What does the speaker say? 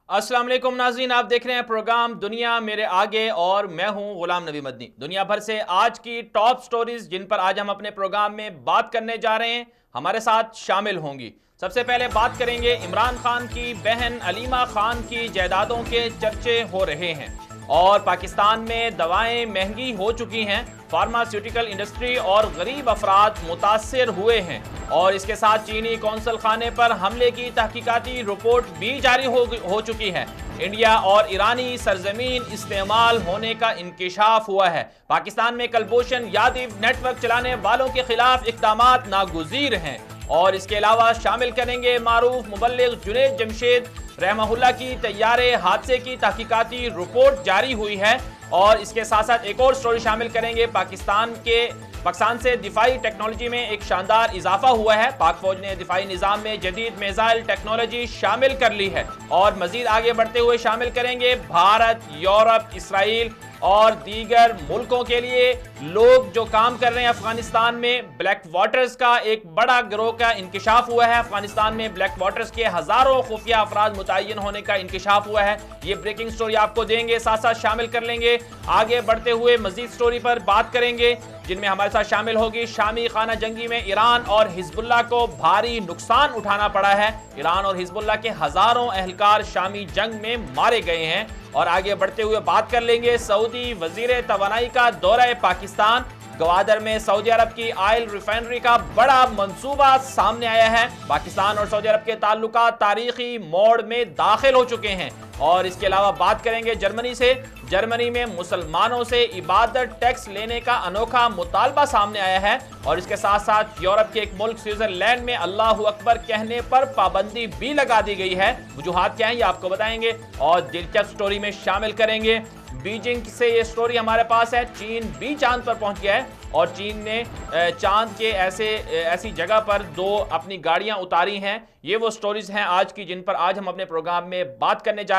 अस्सलाम वालेकुम नाज़रीन, आप देख रहे हैं प्रोग्राम दुनिया मेरे आगे और मैं हूं गुलाम नबी मदनी। दुनिया भर से आज की टॉप स्टोरीज जिन पर आज हम अपने प्रोग्राम में बात करने जा रहे हैं हमारे साथ शामिल होंगी। सबसे पहले बात करेंगे इमरान खान की बहन अलीमा खान की जायदादों के चर्चे हो रहे हैं और पाकिस्तान में दवाएं महंगी हो चुकी हैं, फार्मास्यूटिकल इंडस्ट्री और गरीब अफराद मुतासिर हुए हैं और इसके साथ चीनी कौंसल खाने पर हमले की तहकीकाती रिपोर्ट भी जारी हो चुकी है। इंडिया और ईरानी सरजमीन इस्तेमाल होने का इंकिशाफ हुआ है। पाकिस्तान में कलभूषण यादव नेटवर्क चलाने वालों के खिलाफ इक़दामात नागुज़ीर हैं और इसके अलावा शामिल करेंगे मारूफ मुबल्लिग जुनैद जमशेद रहमहुल्लाह की तैयारे हादसे की तहकीकाती रिपोर्ट जारी हुई है और इसके साथ साथ एक और स्टोरी शामिल करेंगे। पाकिस्तान से दिफाई टेक्नोलॉजी में एक शानदार इजाफा हुआ है। पाक फौज ने दिफाई निज़ाम में जदीद मिसाइल टेक्नोलॉजी शामिल कर ली है और मजीद आगे बढ़ते हुए शामिल करेंगे भारत, यूरोप, इसराइल और दीगर मुल्कों के लिए लोग जो काम कर रहे हैं। अफगानिस्तान में ब्लैक वाटर्स का एक बड़ा गिरोह का इंकिशाफ हुआ है। अफगानिस्तान में ब्लैक वाटर्स के हजारों खुफिया अफराद मुतय्यन होने का इंकिशाफ हुआ है। ये ब्रेकिंग स्टोरी आपको देंगे, साथ साथ शामिल कर लेंगे। आगे बढ़ते हुए मजीद स्टोरी पर बात करेंगे जिनमें हमारे साथ शामिल होगी शामी खाना जंगी में ईरान और हिजबुल्लाह को भारी नुकसान उठाना पड़ा है। ईरान और हिजबुल्लाह के हजारों अहलकार शामी जंग में मारे गए हैं और आगे बढ़ते हुए बात कर लेंगे सऊदी वजीर तवानाई का दौरा पाकिस्तान। गवादर में सऊदी अरब की ऑयल रिफाइनरी का बड़ा मंसूबा सामने आया है। पाकिस्तान और सऊदी अरब के ताल्लुकात तारीखी मोड़ में दाखिल हो चुके हैं और इसके अलावा बात करेंगे जर्मनी से। जर्मनी में मुसलमानों से इबादत टैक्स लेने का अनोखा मुतालबा सामने आया है और इसके साथ साथ यूरोप के एक मुल्क स्विट्जरलैंड में अल्लाहु अकबर कहने पर पाबंदी भी लगा दी गई है। वजूहात क्या हैं ये आपको बताएंगे और दिलचस्प स्टोरी में शामिल करेंगे बीजिंग से ये स्टोरी हमारे पास है। चीन भी चांद पर पहुंच गया है और चीन ने चांद के ऐसी जगह पर 2 अपनी गाड़ियां उतारी हैं। ये वो स्टोरीज हैं आज की जिन पर आज हम अपने प्रोग्राम में बात करने जा रहे हैं।